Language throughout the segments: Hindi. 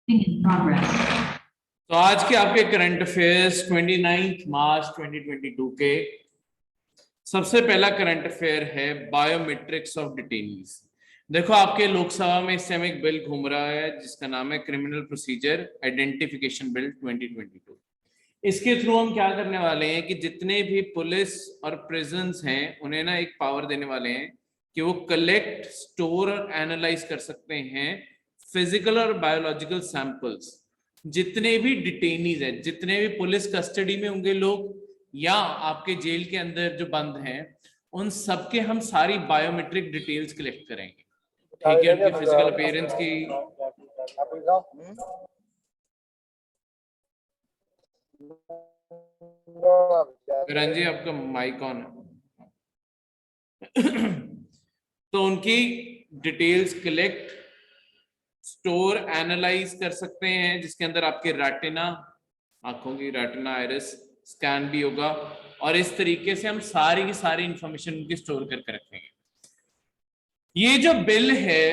In progress. तो आज के आपके करंट अफेयर्स 29 मार्च 2022 के सबसे पहला करंट अफेयर है बायोमेट्रिक्स ऑफ डिटेनीज। देखो आपके लोकसभा में इस समय एक बिल घूम रहा है जिसका नाम है क्रिमिनल प्रोसीजर आइडेंटिफिकेशन बिल 2022। इसके थ्रू हम क्या करने वाले हैं कि जितने भी पुलिस और प्रिजन्स हैं उन्हें ना एक पावर देने वाले हैं कि वो कलेक्ट, स्टोर और एनालाइज कर सकते हैं फिजिकल और बायोलॉजिकल सैंपल्स। जितने भी डिटेनीज हैं, जितने भी पुलिस कस्टडी में होंगे लोग या आपके जेल के अंदर जो बंद हैं, उन सबके हम सारी बायोमेट्रिक डिटेल्स कलेक्ट करेंगे। ठीक है, उनकी फिजिकल अपीयरेंस की। करण जी आपका माइक ऑन है। तो उनकी डिटेल्स कलेक्ट, स्टोर, एनालाइज कर सकते हैं, जिसके अंदर आपके रेटिना, आंखों की रेटिना आइरिस स्कैन भी होगा और इस तरीके से हम सारी की सारी इंफॉर्मेशन उनकी स्टोर करके रखेंगे। ये जो बिल है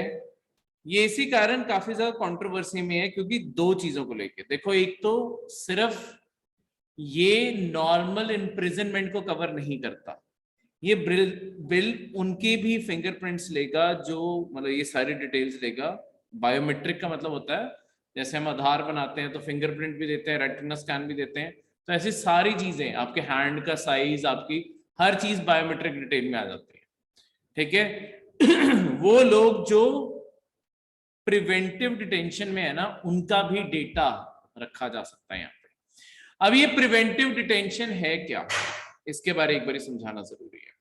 ये इसी कारण काफी ज्यादा कंट्रोवर्सी में है क्योंकि दो चीजों को लेके देखो, एक तो सिर्फ ये नॉर्मल इम्प्रिजनमेंट को कवर नहीं करता, ये बिल उनके भी फिंगरप्रिंट्स लेगा, जो मतलब ये सारी डिटेल्स लेगा। बायोमेट्रिक का मतलब होता है जैसे हम आधार बनाते हैं तो फिंगरप्रिंट भी देते हैं, रेटिना स्कैन भी देते हैं, तो ऐसी सारी चीजें, आपके हैंड का साइज, आपकी हर चीज बायोमेट्रिक डिटेल में आ जाती है। ठीक है। वो लोग जो प्रिवेंटिव डिटेंशन में है ना, उनका भी डेटा रखा जा सकता है यहाँ पे। अब ये प्रिवेंटिव डिटेंशन है क्या, इसके बारे एक बार समझाना जरूरी है।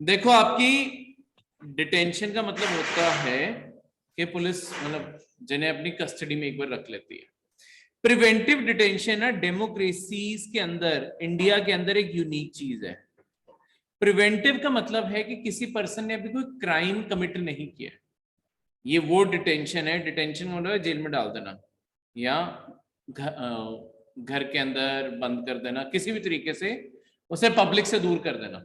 देखो आपकी डिटेंशन का मतलब होता है कि पुलिस मतलब जिन्हें अपनी कस्टडी में एक बार रख लेती है। प्रिवेंटिव डिटेंशन है डेमोक्रेसीज के अंदर, इंडिया के अंदर एक यूनिक चीज है। प्रिवेंटिव का मतलब है कि किसी पर्सन ने अभी कोई क्राइम कमिट नहीं किया, ये वो डिटेंशन है। डिटेंशन मतलब है जेल में डाल देना या घर के अंदर बंद कर देना, किसी भी तरीके से उसे पब्लिक से दूर कर देना।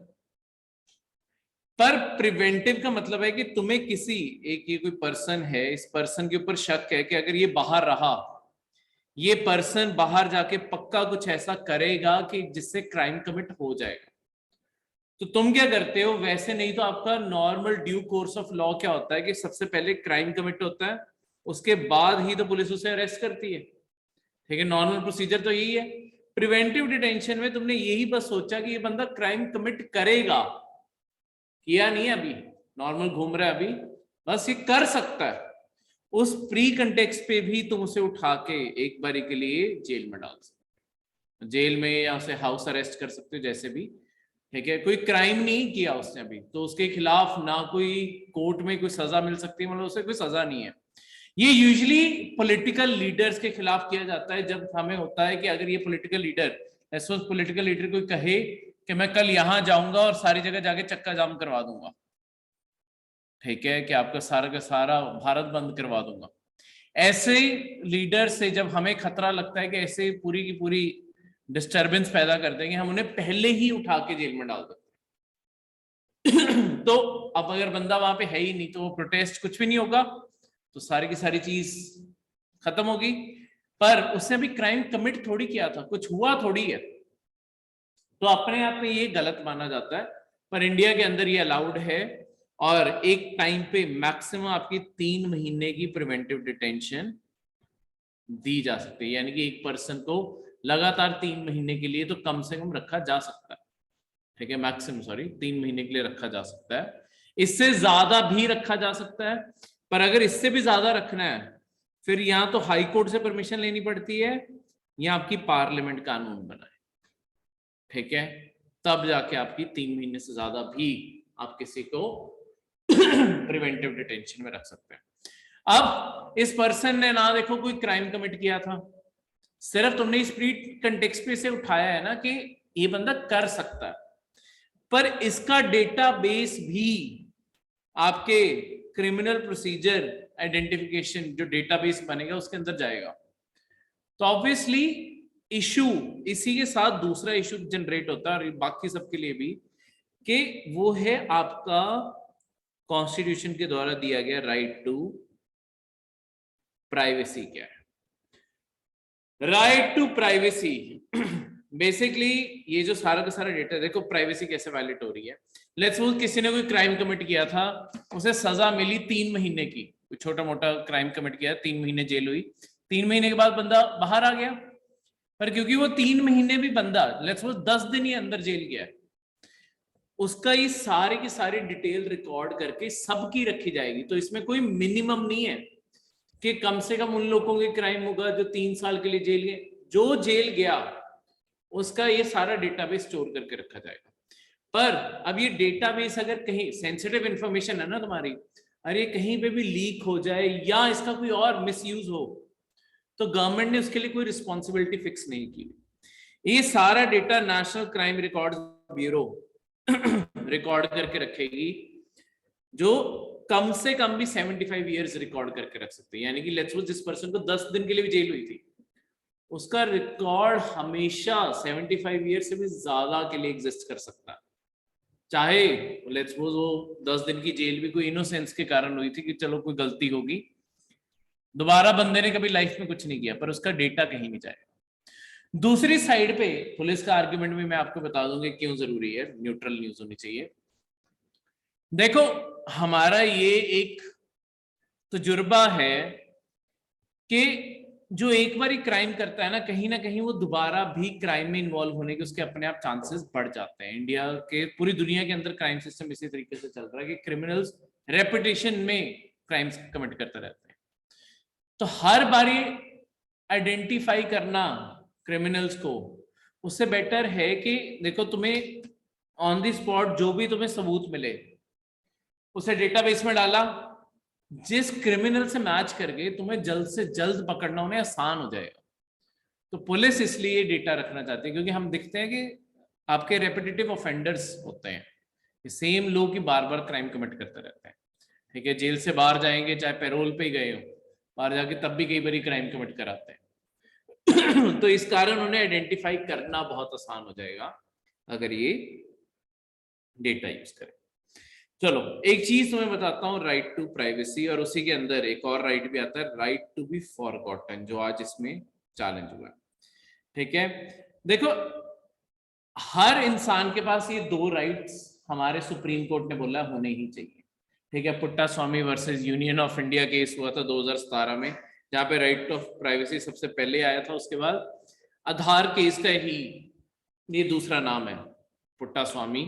पर प्रिवेंटिव का मतलब है कि तुम्हें किसी एक, ये कोई पर्सन है, इस पर्सन के ऊपर शक है कि अगर ये बाहर रहा, ये पर्सन बाहर जाके पक्का कुछ ऐसा करेगा कि जिससे क्राइम कमिट हो जाएगा। तो तुम क्या करते हो, वैसे नहीं तो आपका normal due course of law क्या होता है कि सबसे पहले क्राइम कमिट होता है, उसके बाद ही तो पुलिस उसे अरेस्ट करती है। ठीक है, नॉर्मल प्रोसीजर तो यही है। प्रिवेंटिव डिटेंशन में तुमने यही बस सोचा कि ये बंदा क्राइम कमिट करेगा, किया नहीं है अभी, नॉर्मल घूम रहा है अभी, बस ये कर सकता है, उस प्री कंटेक्स्ट पे भी तुम उसे उठा के एक बारी के लिए जेल में डाल सकते हो, जेल में या उसे हाउस अरेस्ट कर सकते हो जैसे भी। ठीक है, कोई क्राइम नहीं किया उसने अभी, तो उसके खिलाफ ना कोई कोर्ट में कोई सजा मिल सकती है, मतलब उसे कोई सजा नहीं है। ये यूजुअली पॉलिटिकल लीडर्स के खिलाफ किया जाता है, जब हमें होता है कि अगर ये पॉलिटिकल लीडर, ऐसा पॉलिटिकल लीडर कोई कहे कि मैं कल यहां जाऊंगा और सारी जगह जाके चक्का जाम करवा दूंगा, ठीक है, कि आपका सारा का सारा भारत बंद करवा दूंगा, ऐसे लीडर से जब हमें खतरा लगता है कि ऐसे पूरी की पूरी डिस्टरबेंस पैदा कर देंगे, हम उन्हें पहले ही उठा के जेल में डाल देते हैं। तो अब अगर बंदा वहां पे है ही नहीं तो वो प्रोटेस्ट कुछ भी नहीं होगा, तो सारी की सारी चीज खत्म होगी। पर उसने भी क्राइम कमिट थोड़ी किया था, कुछ हुआ थोड़ी है, तो अपने आप में ये गलत माना जाता है। पर इंडिया के अंदर ये अलाउड है और एक टाइम पे मैक्सिमम आपकी 3 महीने की प्रिवेंटिव डिटेंशन दी जा सकती है, यानी कि एक पर्सन को लगातार 3 महीने के लिए तो कम से कम रखा जा सकता है। ठीक है, मैक्सिमम, सॉरी, 3 महीने के लिए रखा जा सकता है, इससे ज्यादा भी रखा जा सकता है। पर अगर इससे भी ज्यादा रखना है फिर या तो हाई कोर्ट से परमिशन लेनी पड़ती है या आपकी पार्लियामेंट कानून बनाए। ठीक है, तब जाके आपकी 3 महीने से ज्यादा भी आप किसी को प्रिवेंटिव डिटेंशन में रख सकते हैं। अब इस पर्सन ने ना देखो कोई क्राइम कमिट किया था, सिर्फ तुमने इस प्री कंटेक्स्ट पे से उठाया है ना कि ये बंदा कर सकता है, पर इसका डेटाबेस भी आपके क्रिमिनल प्रोसीजर आइडेंटिफिकेशन जो डेटाबेस बनेगा उसके अंदर जाएगा। तो ऑब्वियसली इशू इसी के साथ दूसरा इशू जनरेट होता है, और बाकी सबके लिए भी, कि वो है आपका कॉन्स्टिट्यूशन के द्वारा दिया गया राइट टू प्राइवेसी क्या है? राइट टू प्राइवेसी बेसिकली ये जो सारा का सारा डेटा, देखो प्राइवेसी कैसे वायलेट हो रही है। लेट्स सपोज किसी ने कोई क्राइम कमिट किया था, उसे सजा मिली 3 महीने की, कोई छोटा मोटा क्राइम कमिट किया, 3 महीने जेल हुई, 3 महीने के बाद बंदा बाहर आ गया, पर क्योंकि वो 3 महीने भी बंदा लेट्स सपोज 10 दिन ही अंदर जेल गया, उसका ये सारे की सारी डिटेल रिकॉर्ड करके सबकी रखी जाएगी। तो इसमें कोई मिनिमम नहीं है कि कम से कम उन लोगों के क्राइम होगा जो 3 साल के लिए जेल गए। जो जेल गया उसका ये सारा डेटाबेस स्टोर करके रखा जाएगा। पर अब ये डेटाबेस अगर कहीं सेंसिटिव इंफॉर्मेशन है ना तुम्हारी, अरे कहीं पे भी लीक हो जाए या इसका कोई और मिसयूज हो, तो गवर्नमेंट ने उसके लिए कोई रिस्पॉन्सिबिलिटी फिक्स नहीं की। ये सारा data national crime record bureau record करके रखेगी, जो कम से कम भी 75 इयर्स रिकॉर्ड करके रख सकते हैं। यानी कि लेट्स सपोज जिस पर्सन को 10 दिन के लिए भी जेल हुई थी, उसका रिकॉर्ड हमेशा 75 ईयर से भी ज्यादा के लिए एग्जिस्ट कर सकता है। चाहे लेट्स सपोज वो 10 दिन की जेल भी कोई इनोसेंस के कारण हुई थी कि चलो कोई गलती होगी, दोबारा बंदे ने कभी लाइफ में कुछ नहीं किया, पर उसका डेटा कहीं नहीं जाएगा। दूसरी साइड पे पुलिस का आर्गुमेंट भी मैं आपको बता दूंगा क्यों जरूरी है, न्यूट्रल न्यूज होनी चाहिए। देखो हमारा ये एक तजुर्बा है कि जो एक बार क्राइम करता है ना कहीं वो दोबारा भी क्राइम में इन्वॉल्व होने के उसके अपने आप चांसेस बढ़ जाते हैं। इंडिया के पूरी दुनिया के अंदर क्राइम सिस्टम इसी तरीके से चल रहा है कि क्रिमिनल्स रेपिटेशन में क्राइम्स कमिट करते रहते हैं। तो हर बारी आइडेंटिफाई करना क्रिमिनल्स को, उससे बेटर है कि देखो तुम्हें ऑन द स्पॉट जो भी तुम्हें सबूत मिले उसे डेटाबेस में डाला, जिस क्रिमिनल से मैच करके तुम्हें जल्द से जल्द पकड़ना उन्हें आसान हो जाएगा। तो पुलिस इसलिए डेटा रखना चाहती है क्योंकि हम दिखते हैं कि आपके रेपिटेटिव ऑफेंडर्स होते हैं, सेम लोग ही बार बार क्राइम कमिट करते रहते हैं। ठीक है, जेल से बाहर जाएंगे चाहे पैरोल पे ही गए हो, बाहर जाके तब भी कई बार क्राइम कमिट कराते हैं तो इस कारण उन्हें आइडेंटिफाई करना बहुत आसान हो जाएगा अगर ये डेटा यूज करें। चलो एक चीज तुम्हें बताता हूँ, राइट टू प्राइवेसी, और उसी के अंदर एक और राइट भी आता है, राइट टू बी फॉरगॉटन, जो आज इसमें चैलेंज हुआ है। ठीक है, देखो हर इंसान के पास ये 2 राइट्स हमारे सुप्रीम कोर्ट ने बोला होने ही चाहिए। ठीक है, Putta Swamy versus Union of India case हुआ था 2017 में, जहां पे राइट ऑफ प्राइवेसी सबसे पहले आया था, उसके बाद आधार केस का ही ये दूसरा नाम है, Putta Swamy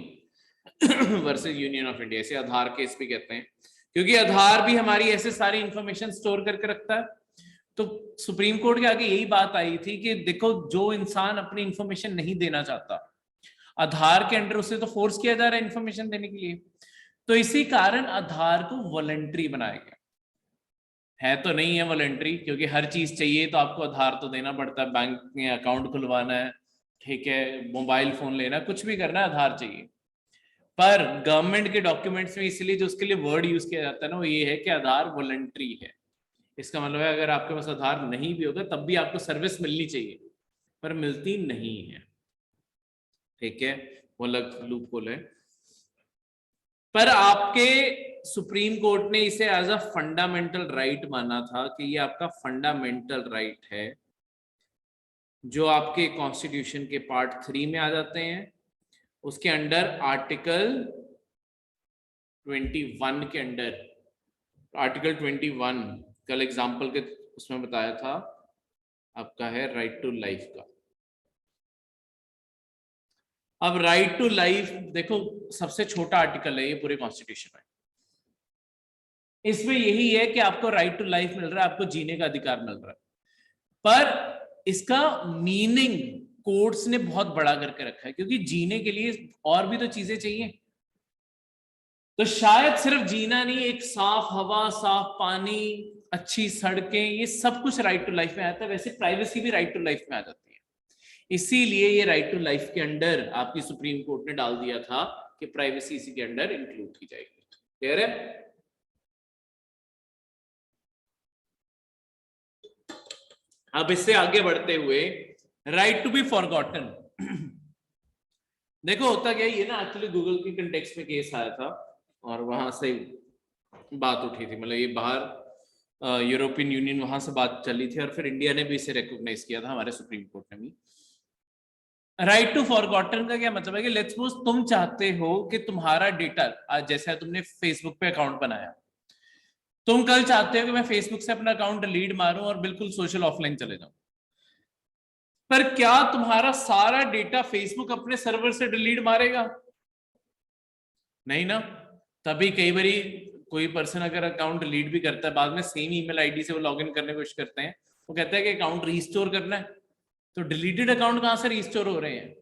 versus Union of India. इसे आधार केस भी कहते हैं क्योंकि आधार भी हमारी ऐसे सारी इंफॉर्मेशन स्टोर करके रखता है। तो सुप्रीम कोर्ट के आगे यही बात आई थी कि देखो जो इंसान अपनी इंफॉर्मेशन नहीं देना चाहता, आधार के अंडर उसे तो फोर्स किया जा रहा है इंफॉर्मेशन देने के लिए, तो इसी कारण आधार को वॉलंटरी बनाया गया है। तो नहीं है वॉलंटरी, क्योंकि हर चीज चाहिए तो आपको आधार तो देना पड़ता है, बैंक में अकाउंट खुलवाना है, ठीक है, मोबाइल फोन लेना, कुछ भी करना है आधार चाहिए। पर गवर्नमेंट के डॉक्यूमेंट्स में इसलिए जो उसके लिए वर्ड यूज किया जाता है ना, वो ये है कि आधार वॉलंटरी है। इसका मतलब है अगर आपके पास आधार नहीं भी होगा तब भी आपको सर्विस मिलनी चाहिए, पर मिलती नहीं है। ठीक है, वो अलग लूप होल है। पर आपके सुप्रीम कोर्ट ने इसे एज अ फंडामेंटल राइट माना था कि ये आपका फंडामेंटल राइट है, जो आपके कॉन्स्टिट्यूशन के पार्ट 3 में आ जाते हैं। उसके अंडर आर्टिकल 21 के अंडर, आर्टिकल 21 कल एग्जाम्पल के उसमें बताया था आपका है राइट टू लाइफ का। अब राइट टू लाइफ देखो सबसे छोटा आर्टिकल है ये पूरे कॉन्स्टिट्यूशन में, इसमें यही है कि आपको राइट टू लाइफ मिल रहा है, आपको जीने का अधिकार मिल रहा है, पर इसका मीनिंग कोर्ट्स ने बहुत बड़ा करके रखा है क्योंकि जीने के लिए और भी तो चीजें चाहिए। तो शायद सिर्फ जीना नहीं, एक साफ हवा, साफ पानी, अच्छी सड़कें, ये सब कुछ राइट टू लाइफ में आता है। वैसे प्राइवेसी भी राइट टू लाइफ में आ जाती है, इसीलिए ये राइट टू लाइफ के अंडर आपकी सुप्रीम कोर्ट ने डाल दिया था कि प्राइवेसी इसी के अंडर इंक्लूड की जाएगी। क्लियर है? अब इससे आगे बढ़ते हुए राइट टू बी फॉरगॉटन देखो होता क्या, ये ना एक्चुअली गूगल के कंटेक्स्ट में केस आया था और वहां से बात उठी थी, मतलब ये बाहर यूरोपियन यूनियन, वहां से बात चली थी और फिर इंडिया ने भी इसे रिकॉग्नाइज किया था हमारे सुप्रीम कोर्ट ने भी। राइट टू फॉरगॉटन का क्या मतलब है कि लेट्स सपोज तुम चाहते हो कि तुम्हारा डेटा, जैसे तुमने फेसबुक पे अकाउंट बनाया, तुम कल चाहते हो कि मैं फेसबुक से अपना अकाउंट डिलीट मारूं और बिल्कुल सोशल ऑफलाइन चले जाऊं, पर क्या तुम्हारा सारा डेटा फेसबुक अपने सर्वर से डिलीट मारेगा? नहीं ना। तभी कई बार कोई पर्सन अगर अकाउंट डिलीट भी करता है, बाद में सेम ईमेल आईडी से वो लॉगिन करने की कोशिश करते हैं, वो कहता है कि अकाउंट रीस्टोर करना है, तो डिलीटेड अकाउंट कहां से रीस्टोर हो रहे हैं?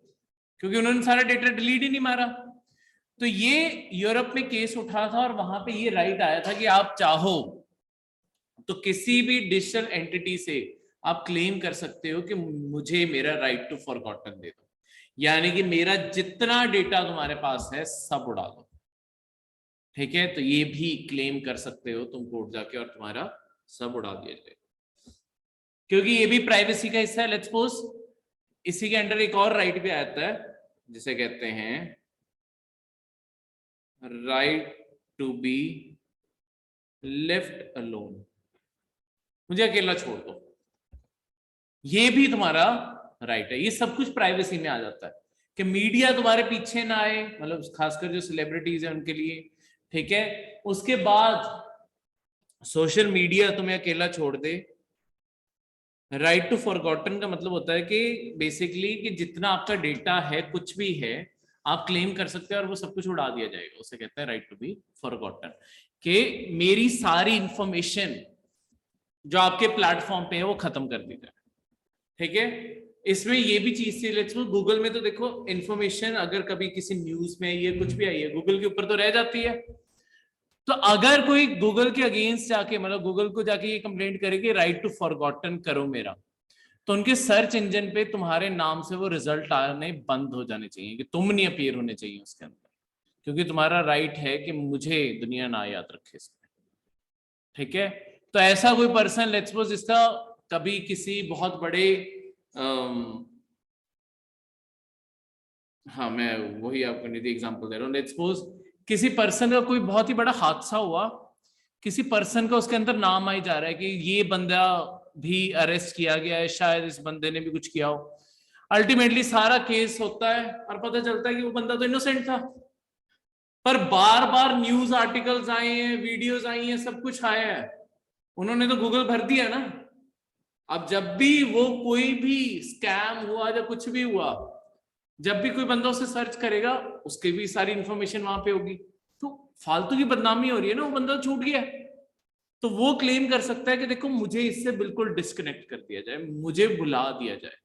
क्योंकि उन्होंने सारा डेटा डिलीट ही नहीं मारा। तो ये यूरोप में केस उठा था और वहां पे ये राइट आया था कि आप चाहो तो किसी भी डिजिटल एंटिटी से आप क्लेम कर सकते हो कि मुझे मेरा राइट टू फॉरगॉटन दे दो, यानी कि मेरा जितना डेटा तुम्हारे पास है सब उड़ा दो। ठीक है, तो ये भी क्लेम कर सकते हो तुम कोर्ट जाके और तुम्हारा सब उड़ा दिया जाए, क्योंकि ये भी प्राइवेसी का हिस्सा है। लेट्स सपोज इसी के अंडर एक और राइट भी आता है जिसे कहते हैं right to be left alone, मुझे अकेला छोड़ दो, ये भी तुम्हारा राइट है। ये सब कुछ प्राइवेसी में आ जाता है कि मीडिया तुम्हारे पीछे ना आए, मतलब खासकर जो सेलिब्रिटीज है उनके लिए। ठीक है, उसके बाद सोशल मीडिया तुम्हें अकेला छोड़ दे। राइट टू फॉरगॉटन का मतलब होता है कि बेसिकली कि जितना आपका डेटा है, कुछ भी है, आप क्लेम कर सकते हैं और वो सब कुछ उड़ा दिया जाएगा, उसे कहते हैं राइट टू बी फॉरगॉटन। कि मेरी सारी इंफॉर्मेशन जो आपके प्लेटफॉर्म पे है वो खत्म कर दी जाए। ठीक है, इसमें ये भी चीज थी, लेट्स गूगल में तो देखो इंफॉर्मेशन अगर कभी किसी न्यूज में ये कुछ भी आई है, गूगल के ऊपर तो रह जाती है। तो अगर कोई गूगल के अगेंस्ट जाके, मतलब गूगल को जाके ये कंप्लेंट करे कि राइट टू फॉरगॉटन करो मेरा, तो उनके सर्च इंजन पे तुम्हारे नाम से वो रिजल्ट आने बंद हो जाने चाहिए, कि तुम नहीं अपीयर होने चाहिए उसके अंदर, क्योंकि तुम्हारा राइट है कि मुझे दुनिया ना याद रखे इसमें। ठीक है, तो ऐसा कोई पर्सन लेट्स सपोज इसका कभी किसी बहुत बड़े हाँ, मैं वही आपको निधि एग्जांपल दे रहा हूँ। लेट्स सपोज किसी पर्सन का कोई बहुत ही बड़ा हादसा हुआ, किसी पर्सन का उसके अंदर नाम आई जा रहा है कि ये बंदा भी अरेस्ट किया गया है, शायद इस बंदे ने भी कुछ किया हो। अल्टीमेटली सारा केस होता है और पता चलता है कि वो बंदा तो इनोसेंट था, पर बार बार न्यूज आर्टिकल्स आए हैं, वीडियोस आई हैं, सब कुछ आया है, उन्होंने तो गूगल भर दिया ना। अब जब भी वो कोई भी स्कैम हुआ या कुछ भी हुआ, जब भी कोई बंदा उसे सर्च करेगा, उसकी भी सारी इंफॉर्मेशन वहां पे होगी, तो फालतू की बदनामी हो रही है ना, वो बंदा छूट गया। तो वो क्लेम कर सकता है कि देखो मुझे इससे बिल्कुल डिस्कनेक्ट कर दिया जाए, मुझे भुला दिया जाए,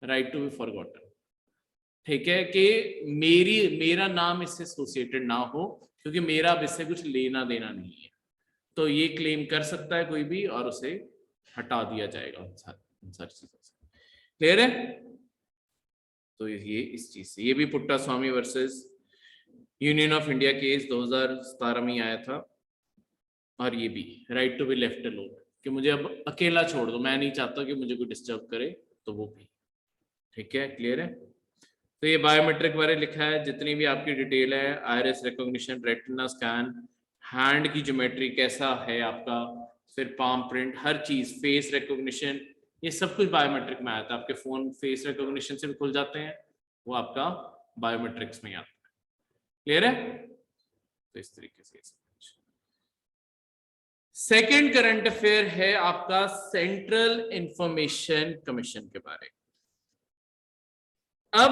राइट टू बी फॉरगॉटन। ठीक है, कि मेरा नाम इससे एसोसिएटेड ना हो, क्योंकि मेरा अब इससे कुछ लेना देना नहीं है। तो ये क्लेम कर सकता है कोई भी और उसे हटा दिया जाएगा उन सारी चीजों से। क्लियर है? तो ये इस चीज से, ये भी Putta Swamy versus Union of India case 2017 में आया था। और ये भी right to be left alone, कि मुझे अब अकेला छोड़ दो, मैं नहीं चाहता कि मुझे कोई डिस्टर्ब करे, तो वो भी। ठीक है, क्लियर है? तो ये बायोमेट्रिक बारे लिखा है, जितनी भी आपकी डिटेल है, Iris recognition, retina scan, hand की ज्योमेट्री कैसा है आपका, फिर पाम प्रिंट, हर चीज, फेस रिकॉग्निशन, ये सब कुछ बायोमेट्रिक में आता है। आपके फोन फेस रिकॉग्निशन से भी खुल जाते हैं, वो आपका बायोमेट्रिक्स में आता है। क्लियर है? तो इस तरीके से सेकेंड करंट अफेयर है आपका सेंट्रल इंफॉर्मेशन कमीशन के बारे में। अब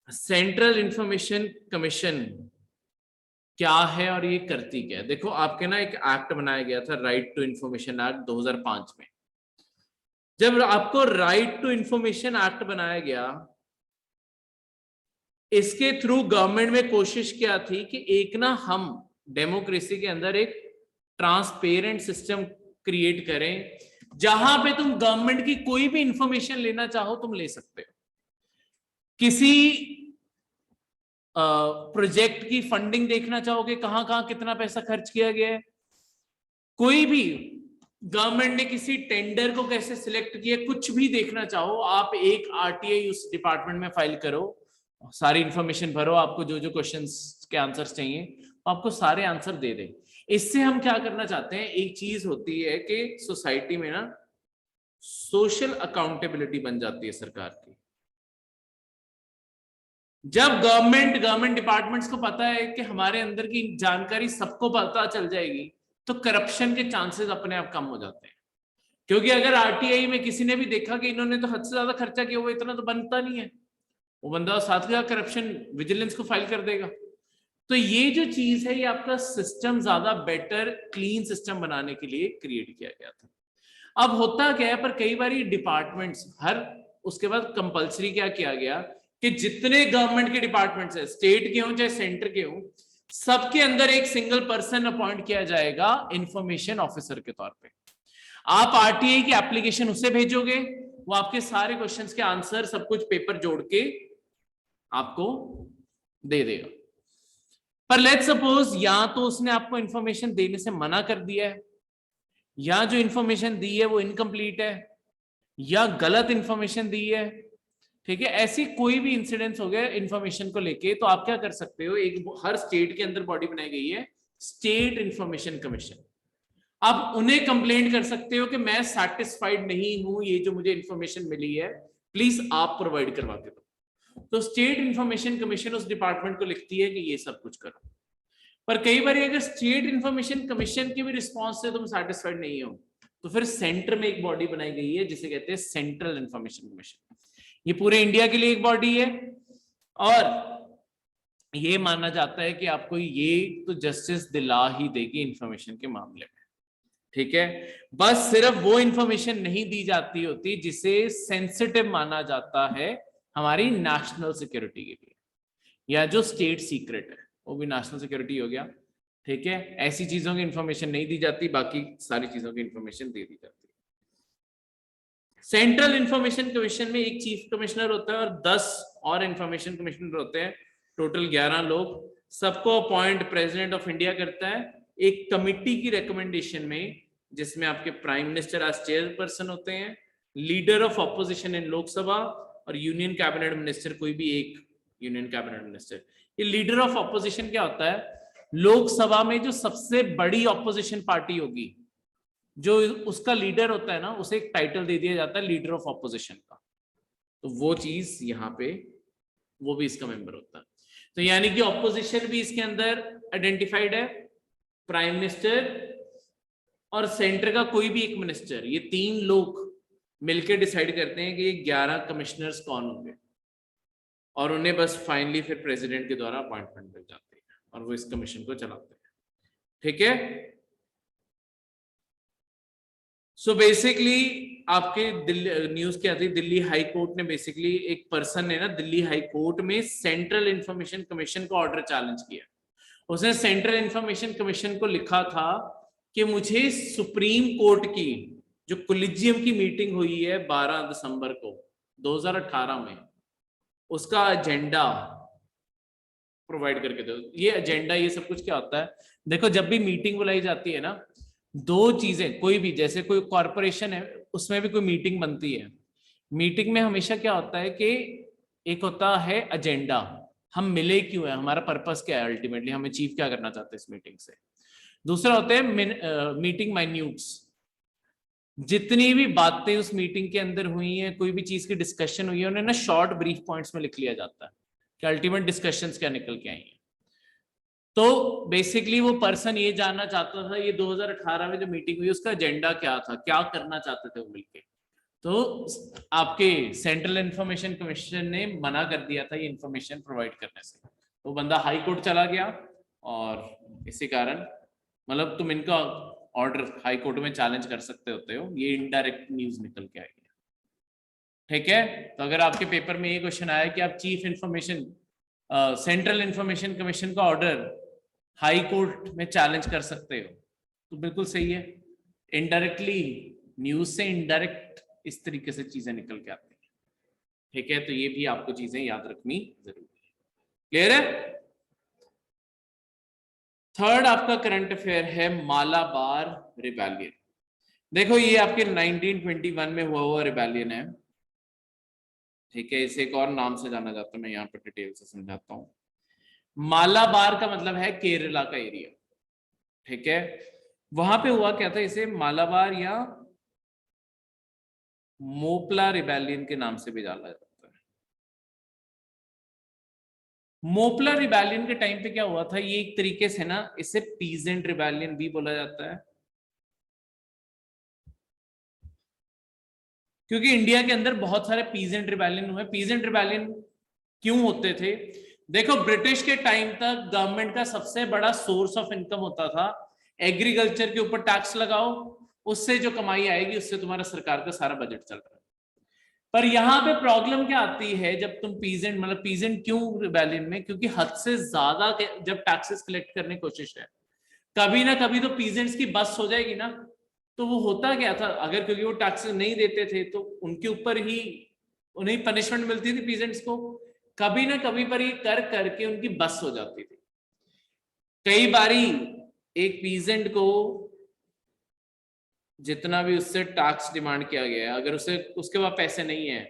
सेंट्रल इंफॉर्मेशन कमीशन क्या है और ये करती क्या है? देखो, आपके ना एक एक्ट बनाया गया था, राइट टू इंफॉर्मेशन एक्ट 2005 में। जब आपको राइट टू इंफॉर्मेशन एक्ट बनाया गया, इसके थ्रू गवर्नमेंट में कोशिश क्या थी कि एक ना हम डेमोक्रेसी के अंदर एक ट्रांसपेरेंट सिस्टम क्रिएट करें, जहां पे तुम गवर्नमेंट की कोई भी इंफॉर्मेशन लेना चाहो तुम ले सकते हो। किसी प्रोजेक्ट की फंडिंग देखना चाहोगे, कहां कहां कितना पैसा खर्च किया गया है, कोई भी गवर्नमेंट ने किसी टेंडर को कैसे सिलेक्ट किया, कुछ भी देखना चाहो, आप एक आरटीआई उस डिपार्टमेंट में फाइल करो, सारी इंफॉर्मेशन भरो, आपको जो जो क्वेश्चंस के आंसर्स चाहिए आपको सारे आंसर दे दे। इससे हम क्या करना चाहते हैं, एक चीज होती है कि सोसाइटी में ना सोशल अकाउंटेबिलिटी बन जाती है सरकार की। जब गवर्नमेंट डिपार्टमेंट्स को पता है कि हमारे अंदर की जानकारी सबको पता चल जाएगी, तो करप्शन के चांसेस अपने आप कम हो जाते हैं। क्योंकि अगर आरटीआई में किसी ने भी देखा कि इन्होंने तो हद से ज्यादा खर्चा किया हुआ, इतना तो बनता नहीं है, वो बंदा साथ के साथ करप्शन विजिलेंस को फाइल कर देगा। तो ये जो चीज है, ये आपका सिस्टम ज्यादा बेटर क्लीन सिस्टम बनाने के लिए क्रिएट किया गया था। अब होता क्या है, पर कई बार ये डिपार्टमेंट्स हर, उसके बाद कंपलसरी क्या किया गया कि जितने गवर्नमेंट के डिपार्टमेंट्स है, स्टेट के हों चाहे सेंटर के हों, सबके अंदर एक सिंगल पर्सन अपॉइंट किया जाएगा इंफॉर्मेशन ऑफिसर के तौर पे। आप आरटीआई की एप्लीकेशन उसे भेजोगे, वो आपके सारे क्वेश्चंस के आंसर सब कुछ पेपर जोड़ के आपको दे देगा। पर लेट्स सपोज या तो उसने आपको इंफॉर्मेशन देने से मना कर दिया है, या जो इंफॉर्मेशन दी है वो इनकम्प्लीट है, या गलत इंफॉर्मेशन दी है, ठीक है, ऐसी कोई भी इंसिडेंट्स हो गया इंफॉर्मेशन को लेके, तो आप क्या कर सकते हो, एक हर स्टेट के अंदर बॉडी बनाई गई है, स्टेट इंफॉर्मेशन कमीशन। आप उन्हें कंप्लेंट कर सकते हो कि मैं सेटिस्फाइड नहीं हूं, ये जो मुझे इंफॉर्मेशन मिली है प्लीज आप प्रोवाइड करवा के दो। तो स्टेट इंफॉर्मेशन कमीशन उस डिपार्टमेंट को लिखती है कि ये सब कुछ करो। पर कई बार अगर स्टेट इंफॉर्मेशन कमीशन के भी रिस्पॉन्स से तुम सेटिस्फाइड नहीं हो, तो फिर सेंटर में एक बॉडी बनाई गई है जिसे कहते हैं सेंट्रल इंफॉर्मेशन कमीशन। ये पूरे इंडिया के लिए एक बॉडी है, और ये माना जाता है कि आपको ये तो जस्टिस दिला ही देगी इंफॉर्मेशन के मामले में, ठीक है। बस सिर्फ वो इंफॉर्मेशन नहीं दी जाती होती जिसे सेंसिटिव माना जाता है हमारी नेशनल सिक्योरिटी के लिए, या जो स्टेट सीक्रेट है वो भी नेशनल सिक्योरिटी हो गया, ठीक है। ऐसी चीजों की इंफॉर्मेशन नहीं दी जाती, बाकी सारी चीजों की इंफॉर्मेशन दे दी जाती है। सेंट्रल इंफॉर्मेशन कमीशन में एक चीफ कमिश्नर होता है और 10 और इंफॉर्मेशन कमिश्नर होते हैं, टोटल 11 लोग। सबको अपॉइंट प्रेसिडेंट ऑफ इंडिया करता है एक कमिटी की रिकमेंडेशन में, जिसमें आपके प्राइम मिनिस्टर एज चेयरपर्सन होते हैं, लीडर ऑफ ऑपोजिशन इन लोकसभा, और यूनियन कैबिनेट मिनिस्टर, कोई भी एक यूनियन कैबिनेट मिनिस्टर। ये लीडर ऑफ ऑपोजिशन क्या होता है, लोकसभा में जो सबसे बड़ी ऑपोजिशन पार्टी होगी, जो उसका लीडर होता है ना, उसे एक टाइटल दे दिया जाता है लीडर ऑफ ऑपोजिशन का। तो वो चीज यहाँ पे, वो भी इसका मेंबर होता है। तो यानी कि ऑपोजिशन भी इसके अंदर आइडेंटिफाइड है, प्राइम मिनिस्टर और सेंटर का कोई भी एक मिनिस्टर, ये 3 लोग मिलकर डिसाइड करते हैं कि ये 11 कमिश्नर्स कौन होंगे, और उन्हें बस फाइनली फिर प्रेसिडेंट के द्वारा अपॉइंटमेंट मिल जाती है और वो इस कमीशन को चलाते हैं, ठीक है। सो बेसिकली आपके दिल्ली न्यूज क्या थी, दिल्ली हाई कोर्ट ने बेसिकली, एक पर्सन ने ना दिल्ली हाई कोर्ट में सेंट्रल इंफॉर्मेशन कमीशन का ऑर्डर चैलेंज किया। उसने सेंट्रल इंफॉर्मेशन कमीशन को लिखा था कि मुझे सुप्रीम कोर्ट की जो कोलिजियम की मीटिंग हुई है 12 दिसंबर को 2018 में, उसका एजेंडा प्रोवाइड करके दो। ये एजेंडा, ये सब कुछ क्या होता है, देखो जब भी मीटिंग बुलाई जाती है ना, 2 चीजें, कोई भी, जैसे कोई कॉर्पोरेशन है उसमें भी कोई मीटिंग बनती है, मीटिंग में हमेशा क्या होता है कि एक होता है एजेंडा, हम मिले क्यों है, हमारा पर्पस क्या है, अल्टीमेटली हमें चीफ क्या करना चाहते हैं इस मीटिंग से। दूसरा होता है मीटिंग माइन्यूट्स, जितनी भी बातें उस मीटिंग के अंदर हुई हैं, कोई भी चीज की डिस्कशन हुई है, उन्हें ना शॉर्ट ब्रीफ पॉइंट्स में लिख लिया जाता है कि अल्टीमेट डिस्कशंस क्या निकल के आई हैं। तो बेसिकली वो पर्सन ये जानना चाहता था, ये 2018 में जो मीटिंग हुई उसका एजेंडा क्या था, क्या करना चाहते थे वो मिलके। तो आपके सेंट्रल इंफॉर्मेशन कमीशन ने मना कर दिया था ये इंफॉर्मेशन प्रोवाइड करने से, तो बंदा हाई कोर्ट चला गया, और इसी कारण मतलब तुम इनका ऑर्डर हाई कोर्ट में चैलेंज कर सकते होते हो, ये इनडायरेक्ट न्यूज निकल के आएगी, ठीक है। तो अगर आपके पेपर में ये क्वेश्चन आया कि आप chief information central information commission का ऑर्डर हाई कोर्ट में चैलेंज कर सकते हो, तो बिल्कुल सही है। इनडायरेक्टली न्यूज से इनडायरेक्ट इस तरीके से चीजें निकल के आती हैं, ठीक है। तो ये भी आपको चीजें याद रखनी जरूरी है, क्लियर है। थर्ड आपका करंट अफेयर है मालाबार रिबेलियन। देखो ये आपके 1921 में हुआ रिबेलियन है, ठीक है। इसे एक और नाम से जाना जाता है, मैं यहाँ पर डिटेल से समझाता हूँ। मालाबार का मतलब है केरला का एरिया, ठीक है, वहां पे हुआ क्या था, इसे मालाबार या मोपला रिबेलियन के नाम से भी जाना जाता है। मोपला रिबेलियन के टाइम पे क्या हुआ था, ये एक तरीके से ना इसे पीजेंट रिबेलियन भी बोला जाता है, क्योंकि इंडिया के अंदर बहुत सारे पीजेंट रिबेलियन हुए। पीजेंट रिबेलियन क्यों होते थे, देखो ब्रिटिश के टाइम तक गवर्नमेंट का सबसे बड़ा सोर्स ऑफ इनकम होता था एग्रीकल्चर के ऊपर टैक्स लगाओ, उससे जो कमाई आएगी उससे तुम्हारा सरकार का सारा बजट चल रहा है। पर यहां पे प्रॉब्लम क्या आती है, जब तुम पीजेंट, मतलब पीजेंट क्यों रिबेलियन में, क्योंकि हद से ज्यादा जब टैक्सेस कलेक्ट करने की कोशिश है, कभी ना कभी तो पीजेंट्स की बस हो जाएगी ना। तो वो होता क्या था, अगर क्योंकि वो टैक्सेस नहीं देते थे तो उनके ऊपर ही उन्हें पनिशमेंट मिलती थी पीजेंट्स को, कभी ना कभी पर ये कर करके उनकी बस हो जाती थी। कई बारी एक पीजेंट को जितना भी उससे टैक्स डिमांड किया गया है, अगर उसे उसके पास पैसे नहीं है,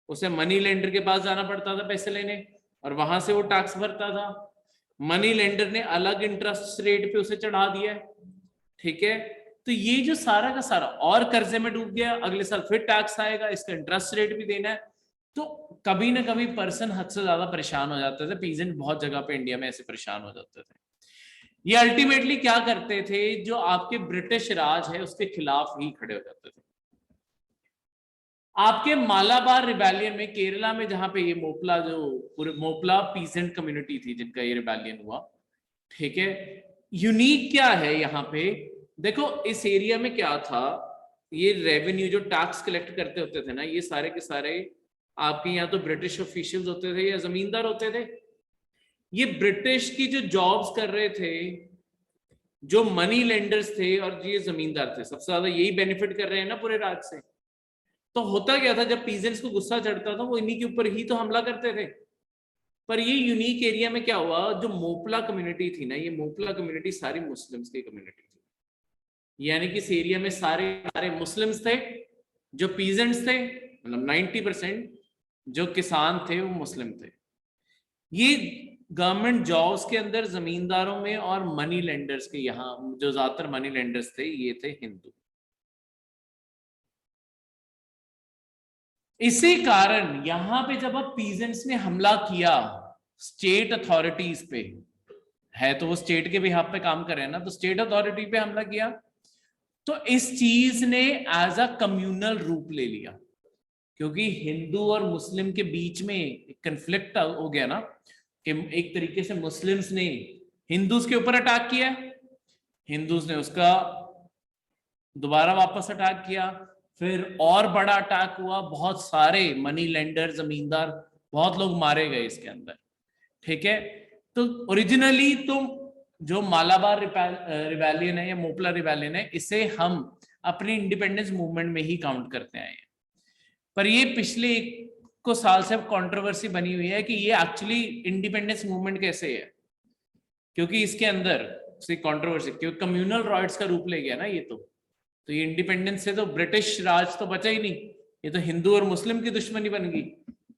उसे मनी लेंडर के पास जाना पड़ता था पैसे लेने, और वहां से वो टैक्स भरता था। मनी लेंडर ने अलग इंटरेस्ट रेट पे उसे चढ़ा दिया, ठीक है। तो ये जो सारा का सारा, और कर्जे में डूब गया, अगले साल फिर टैक्स आएगा, इसका इंटरेस्ट रेट भी देना है। तो कभी ना कभी पर्सन हद से ज्यादा परेशान हो जाते थे। पीजेंट बहुत जगह पे इंडिया में ऐसे परेशान हो जाते थे। ये अल्टीमेटली क्या करते थे, जो आपके ब्रिटिश राज है उसके खिलाफ ही खड़े हो जाते थे। आपके मालाबार रिबेलियन में केरला में, जहां पे ये मोपला, जो पूरे मोपला पीसेंट कम्युनिटी थी जिनका ये रिबेलियन हुआ, ठीक है। यूनिक क्या है यहाँ पे, देखो इस एरिया में क्या था, ये रेवेन्यू जो टैक्स कलेक्ट करते होते थे ना, ये सारे के सारे आपके यहाँ तो ब्रिटिश ऑफिशियल्स होते थे या जमींदार होते थे। ये ब्रिटिश की जो जॉब्स कर रहे थे, जो मनी लेंडर्स थे और ये जमींदार थे, सबसे ज्यादा यही बेनिफिट कर रहे हैं ना पूरे राज से। तो होता क्या था, जब पीजेंट्स को गुस्सा चढ़ता था वो इन्हीं के ऊपर ही तो हमला करते थे। पर ये यूनिक एरिया में क्या हुआ, जो मोपला कम्युनिटी थी ना, ये मोपला कम्युनिटी सारी मुस्लिम्स की कम्युनिटी थी, यानी कि इस एरिया में सारे सारे मुस्लिम्स थे। जो पीजेंट्स थे, मतलब 90% जो किसान थे वो मुस्लिम थे। ये गवर्नमेंट जॉब्स के अंदर जमींदारों में और मनी लेंडर्स के, यहाँ जो ज्यादातर मनी लेंडर्स थे ये थे हिंदू। इसी कारण यहां पे जब अब पीजेंट्स ने हमला किया स्टेट अथॉरिटीज पे, है तो वो स्टेट के बिहाफ पे काम कर रहे हैं ना, तो स्टेट अथॉरिटी पे हमला किया, तो इस चीज ने एज अ कम्युनल रूप ले लिया, क्योंकि हिंदू और मुस्लिम के बीच में कंफ्लिक्ट हो गया ना, कि एक तरीके से मुस्लिम्स ने हिंदूज के ऊपर अटैक किया, हिंदूज ने उसका दोबारा वापस अटैक किया, फिर और बड़ा अटैक हुआ, बहुत सारे मनी लेंडर, जमींदार, बहुत लोग मारे गए इसके अंदर, ठीक है। तो ओरिजिनली तो जो मालाबार रिबेलियन है या मोपला रिबेलियन है, इसे हम अपनी इंडिपेंडेंस मूवमेंट में ही काउंट करते आए हैं। पर ये पिछले को साल से कंट्रोवर्सी बनी हुई है कि ये एक्चुअली इंडिपेंडेंस मूवमेंट कैसे है, क्योंकि इसके अंदर से कंट्रोवर्सी, क्योंकि कम्युनल राइट्स का रूप ले गया ना ये तो ये इंडिपेंडेंस से तो ब्रिटिश राज तो बचा ही नहीं, ये तो हिंदू और मुस्लिम की दुश्मनी बन गई।